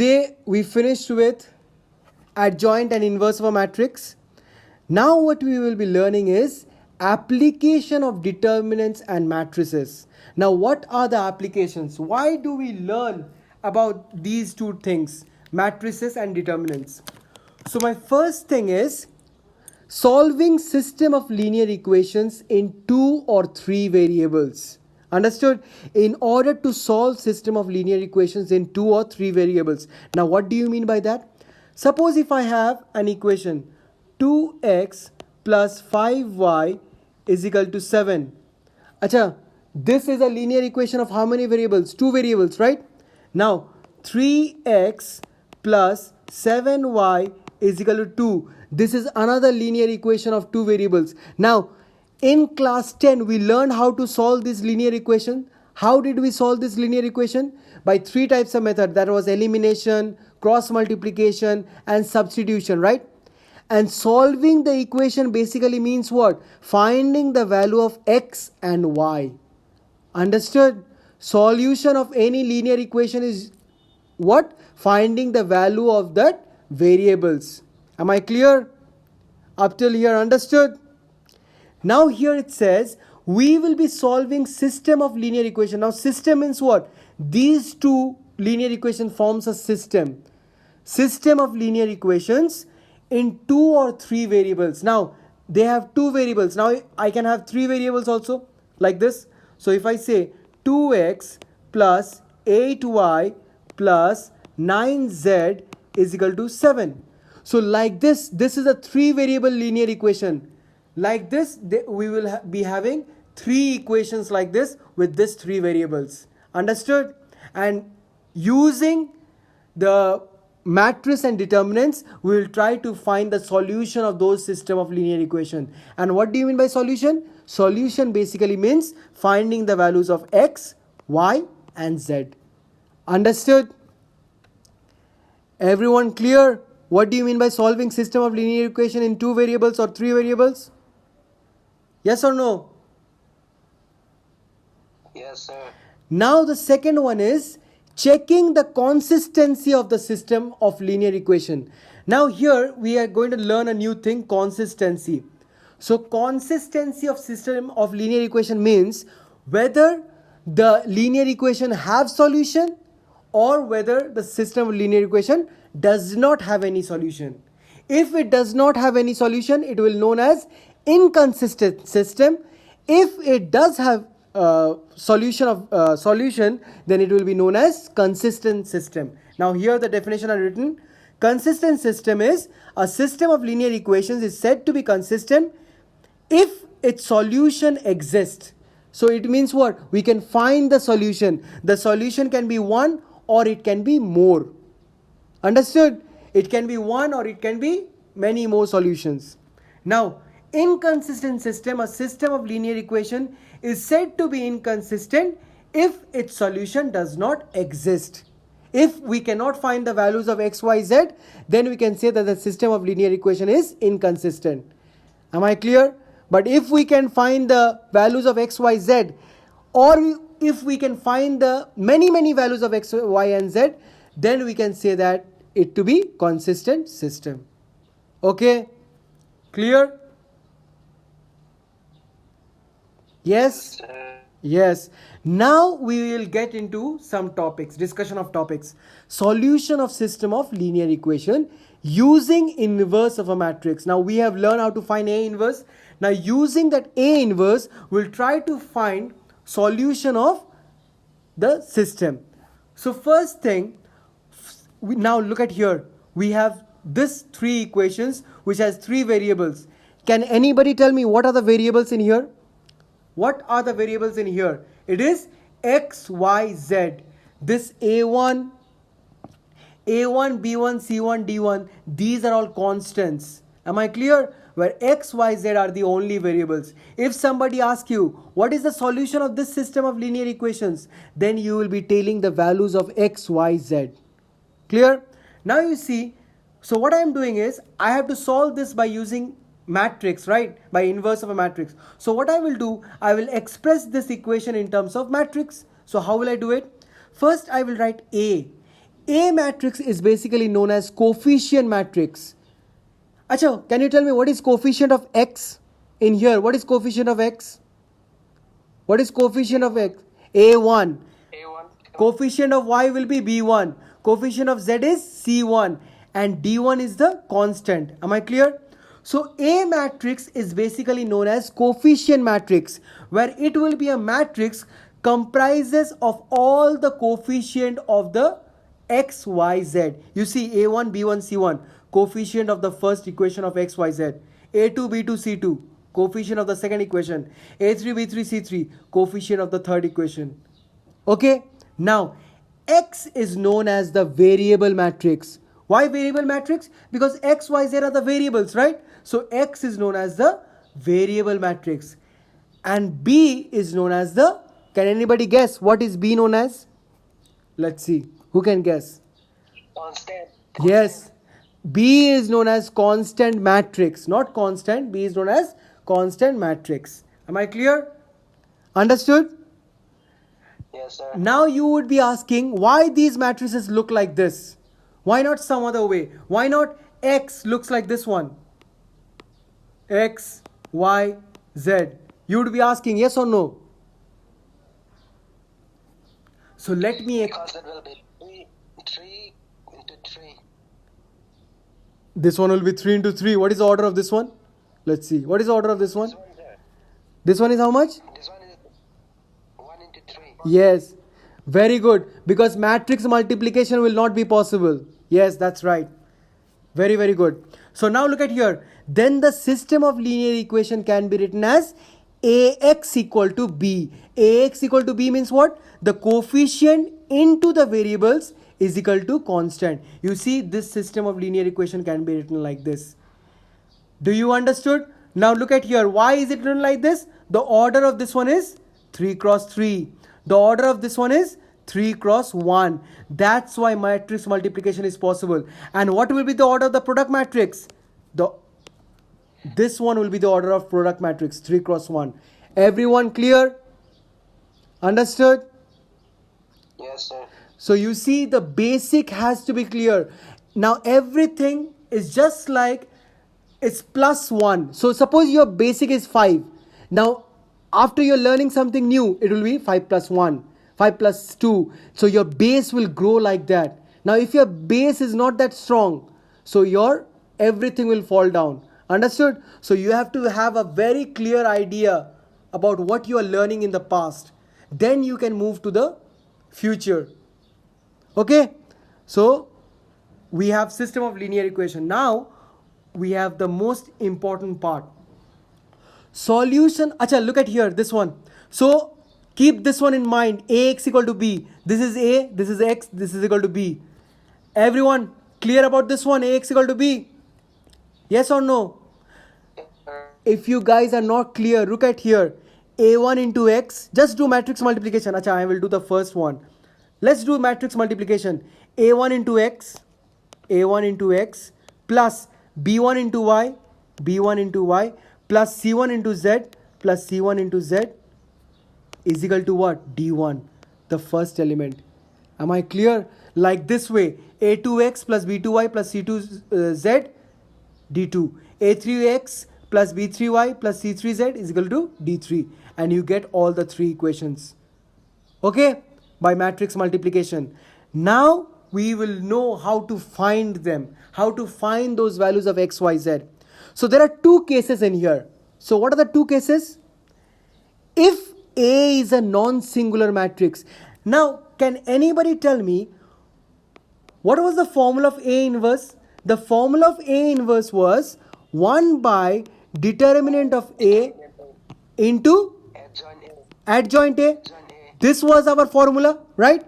Today we finished with adjoint and inverse of a matrix. Now what we will be learning is application of determinants and matrices. Now what are the applications? Why do we learn about these two things, matrices and determinants? So my first thing is solving system of linear equations in 2 or 3 variables. Understood? In order to solve system of linear equations in 2 or 3 variables. Now what do you mean by that? Suppose if I have an equation 2x plus 5y is equal to 7. Acha, this is a linear equation of how many variables? 2 variables, right? Now 3x plus 7y is equal to 2. This is another linear equation of 2 variables. Now in class 10 we learned how to solve this linear equation. How did we solve this linear equation? By 3 types of method. That was elimination, cross multiplication and substitution, right? And solving the equation basically means what? Finding the value of x and y. Understood? Solution of any linear equation is what? Finding the value of that variables. Am I clear? Up till here, understood? Now here it says we will be solving system of linear equation. Now system means what? These two linear equation forms a system. System of linear equations in 2 or 3 variables. Now they have 2 variables. Now I can have 3 variables also like this. So if I say 2x plus 8y plus 9z is equal to 7. So like this is a 3 variable linear equation. Like this we will be having 3 equations like this with this 3 variables. Understood? And using the matrix and determinants we will try to find the solution of those system of linear equation. And what do you mean by solution? Solution basically means finding the values of x, y and z. Understood? Everyone clear? What do you mean by solving system of linear equation in 2 variables or 3 variables? Yes or no? Yes, sir. Now the second one is checking the consistency of the system of linear equation. Now here we are going to learn a new thing, consistency. So consistency of system of linear equation means whether the linear equation have solution or whether the system of linear equation does not have any solution. If it does not have any solution, it will be known as inconsistent system. If it does have solution, then it will be known as consistent system. Now here the definition are written. Consistent system is a system of linear equations is said to be consistent if its solution exists. So it means what? We can find the solution. The solution can be one or it can be more. Understood? It can be one or it can be many more solutions. Now inconsistent system, a system of linear equation is said to be inconsistent if its solution does not exist. If we cannot find the values of x, y, z, then we can say that the system of linear equation is inconsistent. Am I clear? But if we can find the values of x, y, z, or if we can find the many values of x, y and z, then we can say that it to be consistent system. Okay? Clear? Yes? Yes. Now we will get into some topics, discussion of topics. Solution of system of linear equation using inverse of a matrix. Now we have learned how to find A inverse. Now using that A inverse, we'll try to find solution of the system. So first thing, now look at here. We have this 3 equations which has 3 variables. Can anybody tell me what are the variables in here? What are the variables in here? It is x, y, z. This a1, b1, c1, d1, these are all constants. Am I clear? Where x, y, z are the only variables. If somebody asks you, what is the solution of this system of linear equations? Then you will be telling the values of x, y, z. Clear? Now you see, so what I am doing is, I have to solve this by using matrix, right? By inverse of a matrix. So what I will do, I will express this equation in terms of matrix. So how will I do it? First I will write A. A matrix is basically known as coefficient matrix. Acha, can you tell me what is coefficient of x in here? What is coefficient of x? What is coefficient of x? A1. Coefficient of y will be B1. Coefficient of z is C1. And D1 is the constant. Am I clear? So A matrix is basically known as coefficient matrix, where it will be a matrix comprises of all the coefficient of the x, y, z. You see A1, B1, C1, coefficient of the first equation of x, y, z. A2, B2, C2, coefficient of the second equation. A3, B3, C3, coefficient of the third equation. Okay, now x is known as the variable matrix. Why variable matrix? Because x, y, z are the variables, right? So x is known as the variable matrix. And B is known as the, can anybody guess what is B known as? Let's see, who can guess? Constant. Yes, B is known as constant matrix, not constant. B is known as constant matrix. Am I clear? Understood? Yes, sir. Now you would be asking why these matrices look like this. Why not some other way? Why not X looks like this one? X, Y, Z. You would be asking yes or no? So let me... Because it will be 3 into 3. This one will be 3 into 3. What is the order of this one? Let's see. What is the order of this one? This one is how much? This one is 1 into 3. Yes. Very good. Because matrix multiplication will not be possible. Yes, that's right. Very, very good. So now look at here. Then the system of linear equation can be written as Ax equal to B. Ax equal to B means what? The coefficient into the variables is equal to constant. You see, this system of linear equation can be written like this. Do you understood? Now look at here. Why is it written like this? The order of this one is 3 cross 3. The order of this one is 3 cross 1. That's why matrix multiplication is possible. And what will be the order of the product matrix? This one will be the order of product matrix, 3 cross 1. Everyone clear? Understood? Yes, sir. So you see, the basic has to be clear. Now everything is just like it's plus 1. So suppose your basic is 5. Now after you're learning something new, it will be 5 plus 1, 5 plus 2. So your base will grow like that. Now if your base is not that strong, so your everything will fall down. Understood? So you have to have a very clear idea about what you are learning in the past. Then you can move to the future. Okay? So we have system of linear equation. Now we have the most important part. Solution. Acha, look at here, this one. So keep this one in mind. Ax equal to B. This is A, this is X, this is equal to B. Everyone clear about this one? Ax equal to B? Yes or no? If you guys are not clear, look at here. A1 into X. Just do matrix multiplication. Acha, I will do the first one. Let's do matrix multiplication. A1 into X. A1 into X plus B1 into Y. B1 into Y plus C1 into Z plus C1 into Z is equal to what? D1, the first element. Am I clear? Like this way. A2X plus B2Y plus C2Z, D2. A3X plus B3Y plus C3Z is equal to D3. And you get all the three equations. Okay? By matrix multiplication. Now we will know how to find them. How to find those values of X, Y, Z. So there are two cases in here. So what are the two cases? If A is a non-singular matrix. Now can anybody tell me what was the formula of A inverse? The formula of A inverse was 1 by determinant of A into adjoint A. This was our formula, right?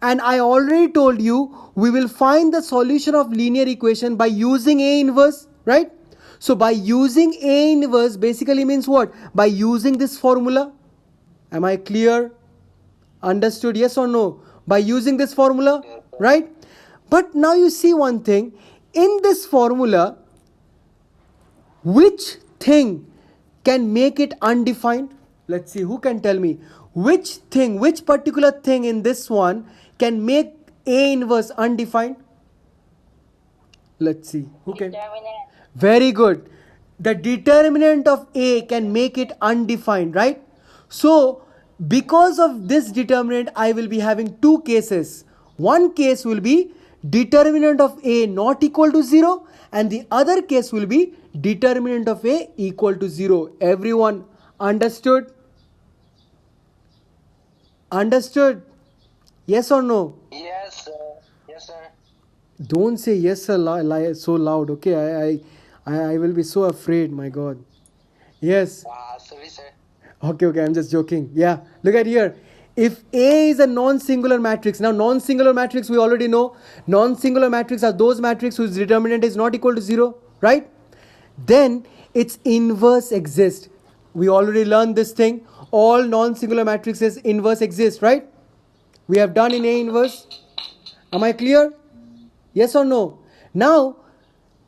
And I already told you we will find the solution of linear equation by using A inverse, right? So by using A inverse basically means what? By using this formula. Am I clear? Understood? Yes or no? By using this formula, right? But now you see one thing. In this formula, which thing can make it undefined? Let's see, who can tell me? Which thing, which particular thing in this one can make A inverse undefined? Let's see. Who can? Determinant. Very good. The determinant of A can make it undefined, right? So, because of this determinant, I will be having two cases. One case will be determinant of A not equal to 0, and the other case will be determinant of A equal to 0. Everyone understood? Understood? Yes or no? Yes, sir. Yes, sir. Don't say yes sir so loud, okay? I will be so afraid, my God. Yes. Sorry, sir. Okay, I'm just joking. Yeah, look at here. If A is a non-singular matrix, now non-singular matrix we already know. Non-singular matrix are those matrix whose determinant is not equal to 0, right? Then its inverse exists. We already learned this thing. All non-singular matrices inverse exist, right? We have done in A inverse. Am I clear? Yes or no? Now,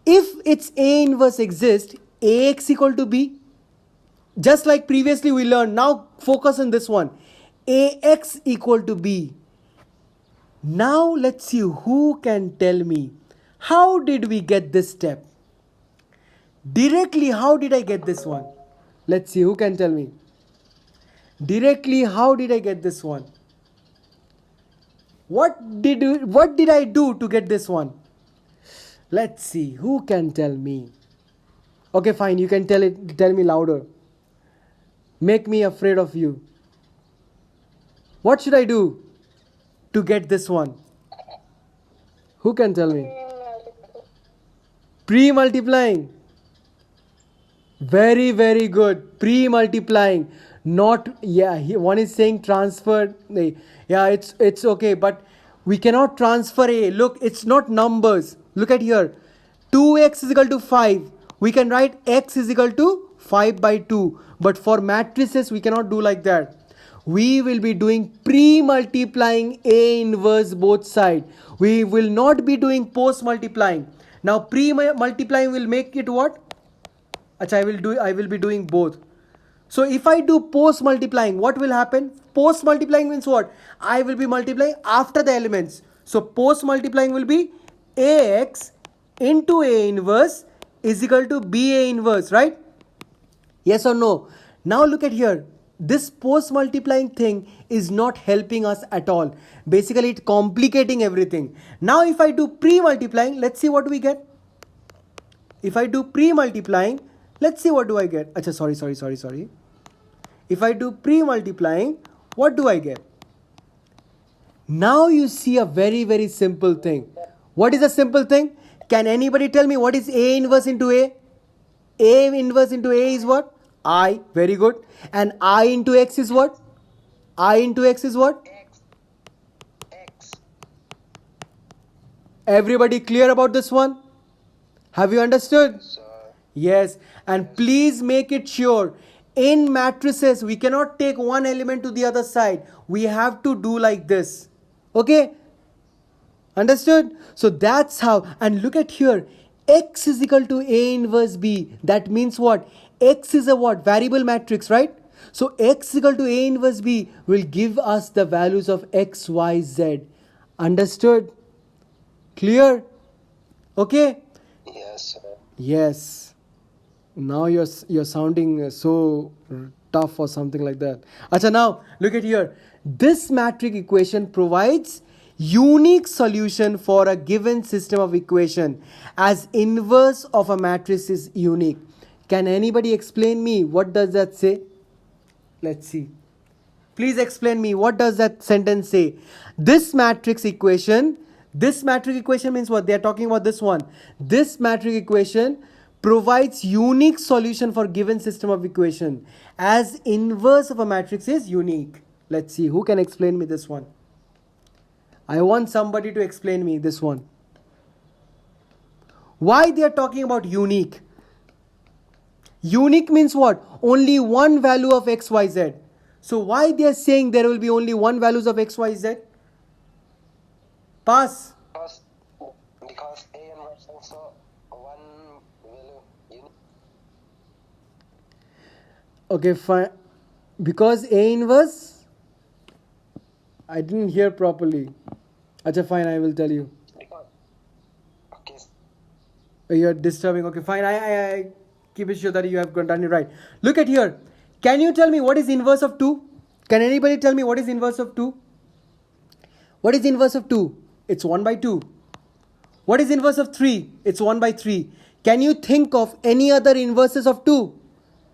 if its A inverse exists, AX equal to B, just like previously we learned, now focus on this one. AX equal to B. Now let's see who can tell me how did we get this step? Directly, how did I get this one? Let's see who can tell me. Directly, how did I get this one? What did I do to get this one? Let's see who can tell me. Okay, fine, you can tell me louder. Make me afraid of you. What should I do to get this one? Who can tell me? Pre-multiplying. Very, very good. Pre-multiplying. Not, yeah, one is saying transfer. Yeah, it's okay, but we cannot transfer A. Look, it's not numbers. Look at here. 2x is equal to 5. We can write x is equal to 5 by 2. But for matrices, we cannot do like that. We will be doing pre-multiplying A inverse both sides. We will not be doing post-multiplying. Now pre-multiplying will make it what? Achha, I will be doing both. So if I do post multiplying, what will happen? Post multiplying means what? I will be multiplying after the elements. So post multiplying will be AX into A inverse is equal to BA inverse, right? Yes or no? Now look at here. This post multiplying thing is not helping us at all. Basically it's complicating everything. Now if I do pre multiplying, let's see what we get. If I do pre multiplying, let's see what do I get. Achha, sorry. If I do pre-multiplying, what do I get? Now you see a very, very simple thing. What is a simple thing? Can anybody tell me what is A inverse into A? A inverse into A is what? I. Very good. And I into X is what? I into X is what? X. Everybody clear about this one? Have you understood? Sir. Yes. And please make it sure. In matrices, we cannot take one element to the other side. We have to do like this. Okay? Understood? So that's how. And look at here. X is equal to A inverse B. That means what? X is a what? Variable matrix, right? So X is equal to A inverse B will give us the values of X, Y, Z. Understood? Clear? Okay? Yes, sir. Yes. Now you're sounding so tough or something like that. Acha, now look at here. This matrix equation provides unique solution for a given system of equation as inverse of a matrix is unique. Can anybody explain me what does that say? Let's see. Please explain me what does that sentence say? This matrix equation means what? They are talking about this one. This matrix equation provides unique solution for given system of equation as inverse of a matrix is unique. Let's see who can explain me this one. I want somebody to explain me this one. Why they are talking about unique? Unique means what? Only one value of x, y, z. So why they are saying there will be only one values of x, y, z? Pass. Because A inverse also one value unique. Okay, fine. Because A inverse, I didn't hear properly. Acha, fine, I will tell you. Because, okay, You're disturbing. Okay, fine. I keep it sure that you have done it right. Look at here. Can you tell me what is inverse of 2? Can anybody tell me what is inverse of 2? What is inverse of 2? It's 1 by 2. What is inverse of 3? It's 1 by 3. Can you think of any other inverses of 2?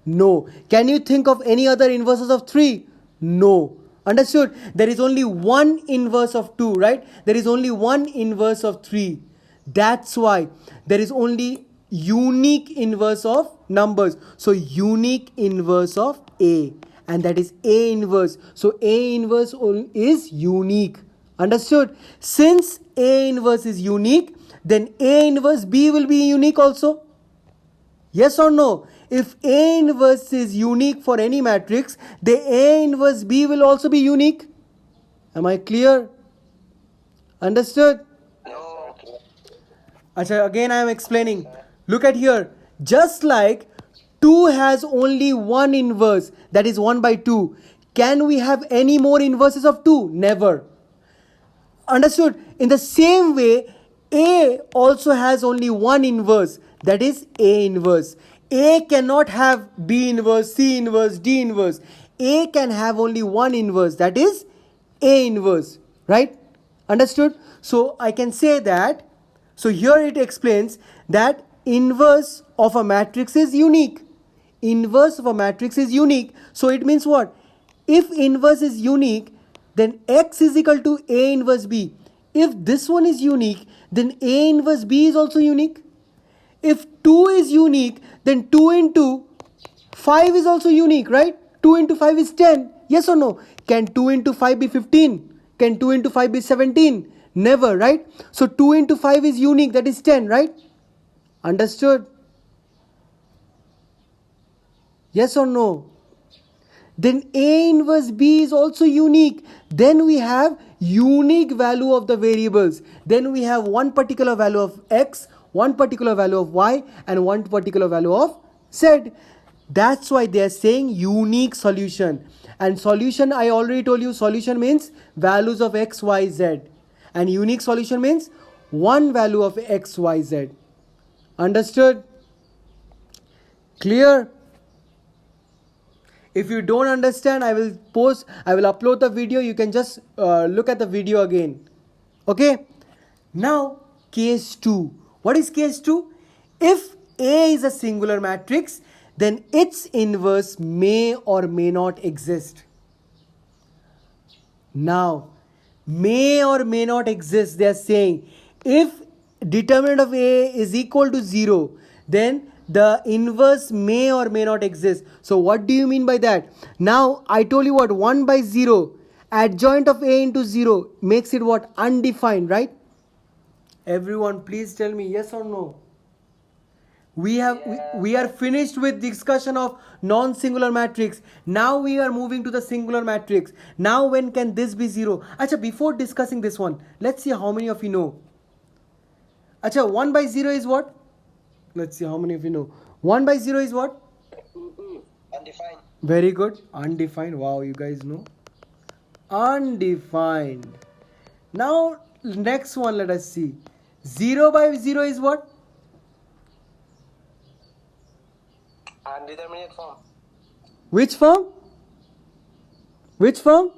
No. Can you think of any other inverses of 3? No. Understood? There is only one inverse of 2, right? There is only one inverse of 3. That's why there is only unique inverse of numbers. So unique inverse of A, and that is A inverse. So A inverse is unique. Understood? Since A inverse is unique, then A inverse B will be unique also. Yes or no? If A inverse is unique for any matrix, the A inverse B will also be unique. Am I clear? Understood? no, Achha, again I am explaining. Look at here. Just like 2 has only one inverse, that is 1 by 2. Can we have any more inverses of 2? Never. Understood? In the same way, A also has only one inverse, that is A inverse. A cannot have B inverse, C inverse, D inverse. A can have only one inverse, that is A inverse. Right? Understood? So I can say that, so here it explains that inverse of a matrix is unique. Inverse of a matrix is unique. So it means what? If inverse is unique, then X is equal to A inverse B. If this one is unique, then A inverse B is also unique. If 2 is unique, then 2 into 5 is also unique, right? 2 into 5 is 10. Yes or no? Can 2 into 5 be 15? Can 2 into 5 be 17? Never, right? So 2 into 5 is unique, that is 10, right? Understood? Yes or no? Then A inverse B is also unique. Then we have unique value of the variables. Then we have one particular value of X, one particular value of Y, and one particular value of Z. That's why they are saying unique solution. And solution, I already told you, solution means values of X, Y, Z. And unique solution means one value of X, Y, Z. Understood? Clear? If you don't understand, I will upload the video. You can just look at the video again. Okay? Now, case 2. What is case 2? If A is a singular matrix, then its inverse may or may not exist. Now, may or may not exist, they are saying if determinant of A is equal to 0, then the inverse may or may not exist. So what do you mean by that? Now I told you what, 1 by 0, adjoint of A into 0 makes it what? Undefined, right? Everyone please tell me yes or no. We are finished with discussion of non-singular matrix. Now we are moving to the singular matrix. Now when can this be 0? Acha, before discussing this one, let's see how many of you know. Acha, 1 by 0 is what? Let's see how many of you know. 1 by 0 is what? undefined. Very good. Undefined. Wow, you guys know. Undefined. Now next one, let us see. 0 by 0 is what? Undetermined form. Which form? Which form?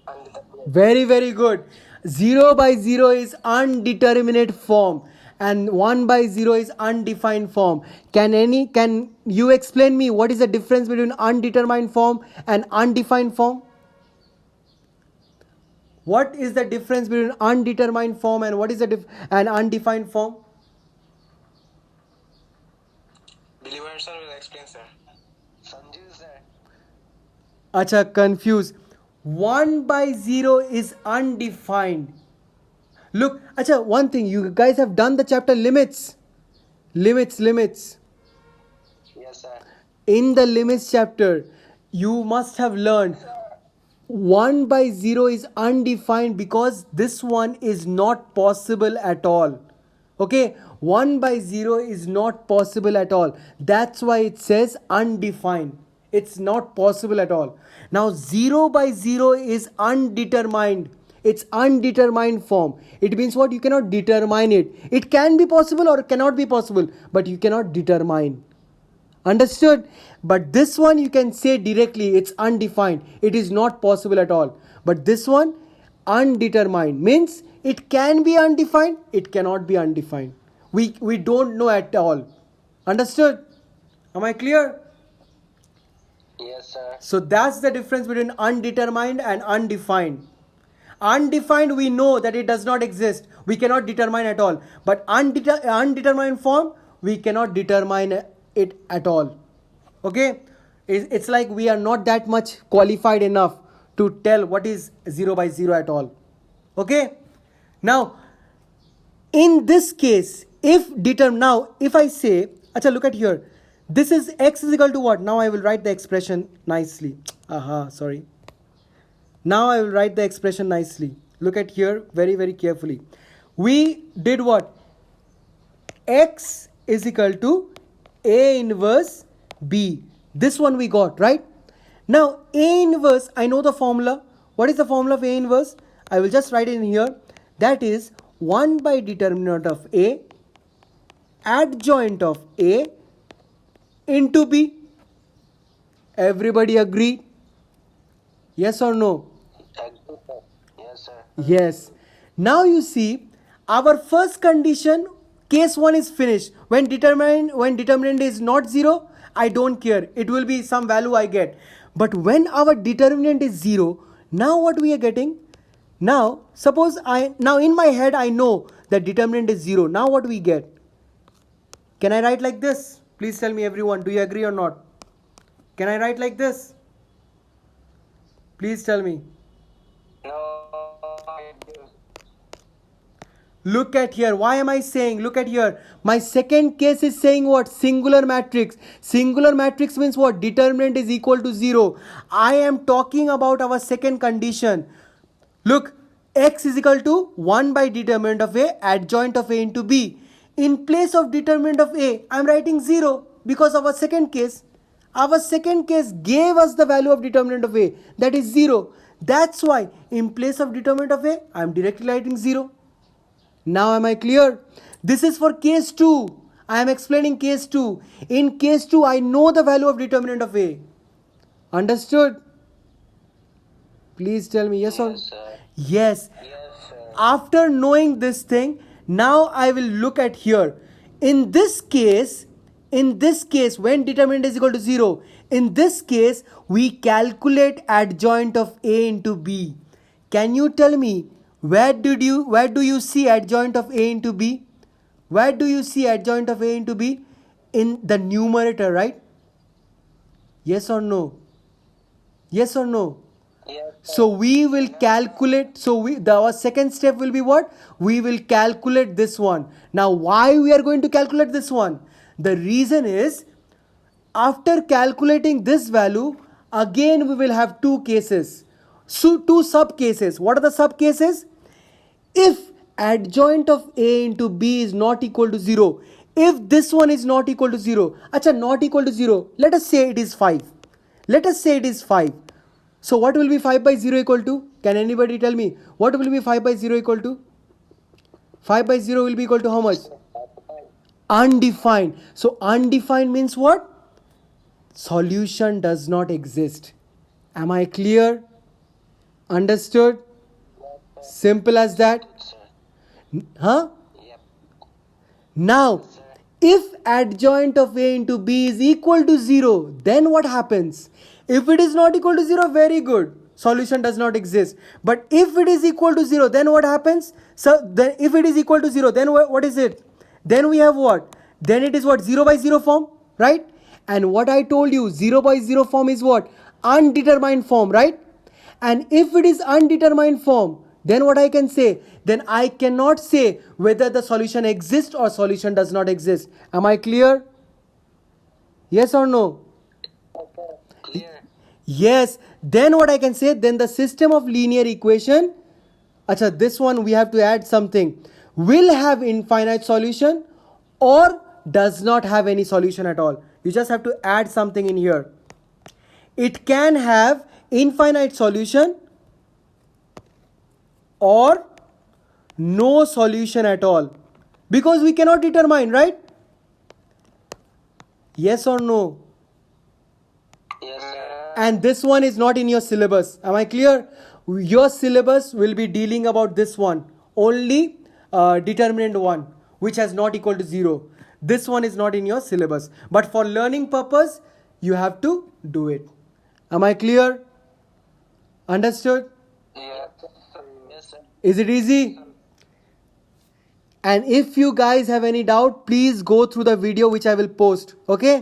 Undetermined. Very, very good. 0 by 0 is undeterminate form and 1 by 0 is undefined form. Can you explain me what is the difference between undetermined form and undefined form? What is the difference between undetermined form and what is the and undefined form? Believer sir will explain, sir. Sanju sir. Acha, confused. 1 by 0 is undefined. Look, acha, one thing, you guys have done the chapter limits. Limits. Yes, sir. In the limits chapter, you must have learned 1 by 0 is undefined because this one is not possible at all. Okay, 1 by 0 is not possible at all. That's why it says undefined. It's not possible at all. Now 0 by 0 is undetermined. It's undetermined form. It means what? You cannot determine it. It can be possible or cannot be possible, but you cannot determine. Understood? But this one you can say directly, it's undefined. It is not possible at all. But this one, undetermined, means it can be undefined, it cannot be undefined. We don't know at all. Understood? Am I clear? Yes, sir. So that's the difference between undetermined and undefined. Undefined, we know that it does not exist. We cannot determine at all. But undetermined form, we cannot determine it at all. Okay? It's like we are not that much qualified enough to tell what is 0 by 0 at all. Okay? Now, in this case, if I say, acha, look at here. This is x is equal to what? Now I will write the expression nicely. Sorry. Now I will write the expression nicely. Look at here very, very carefully. We did what? X is equal to A inverse B. This one we got, right? Now A inverse, I know the formula. What is the formula of A inverse? I will just write it in here. That is 1 by determinant of A adjoint of A into B. Everybody agree? Yes or no? Yes, sir. Yes. Now you see, our first condition, case 1 is finished. When determinant is not 0, I don't care. It will be some value I get. But when our determinant is 0, now what we are getting? Now, suppose now in my head I know that determinant is 0. Now what we get? Can I write like this? Please tell me everyone, do you agree or not? Can I write like this? Please tell me. No, I do. Look at here. Why am I saying? Look at here. My second case is saying what? Singular matrix. Singular matrix means what? Determinant is equal to 0. I am talking about our second condition. Look, x is equal to 1 by determinant of A adjoint of A into B. In place of determinant of A, I am writing 0 because of our second case. Our second case gave us the value of determinant of A, that is 0. That's why in place of determinant of A, I am directly writing 0. Now am I clear? This is for case 2. I am explaining case 2. In case 2, I know the value of determinant of A. Understood? Please tell me yes or no. Yes, sir. Yes. Yes, sir. After knowing this thing, now I will look at here. In this case, when determinant is equal to 0, in this case, we calculate adjoint of A into B. Can you tell me, where do you see adjoint of A into B? Where do you see adjoint of A into B? In the numerator, right? Yes or no? Yes or no? Yes, sir. So we will calculate. So our second step will be what? We will calculate this one. Now why we are going to calculate this one? The reason is, after calculating this value, again we will have two cases. So two sub cases. What are the sub cases? If adjoint of A into B is not equal to 0, if this one is not equal to 0, not equal to 0, let us say it is 5. Let us say it is 5. So what will be 5 by 0 equal to? Can anybody tell me? What will be 5 by 0 equal to? 5 by 0 will be equal to how much? Undefined. So undefined means what? Solution does not exist. Am I clear? Understood? Simple as that. Sir. Huh? Yep. Now, if adjoint of A into B is equal to 0, then what happens? If it is not equal to 0, very good. Solution does not exist. But if it is equal to 0, then what happens? So, then if it is equal to 0, then what is it? Then we have what? Then it is what? 0 by 0 form, right? And what I told you, 0 by 0 form is what? Undetermined form, right? And if it is undetermined form, then what I can say? Then I cannot say whether the solution exists or solution does not exist. Am I clear? Yes or no? Clear. Yes. Then what I can say? Then the system of linear equation, this one we have to add something, will have infinite solution or does not have any solution at all. You just have to add something in here. It can have infinite solution or no solution at all, because we cannot determine, right? Yes or no? Yes, sir. And this one is not in your syllabus. Am I clear? Your syllabus will be dealing about this one only, determinant 1, which has not equal to 0. This one is not in your syllabus, but for learning purpose you have to do it. Am I clear? Understood? Yes, sir. Yes, sir. Is it easy? And if you guys have any doubt, please go through the video which I will post. Okay?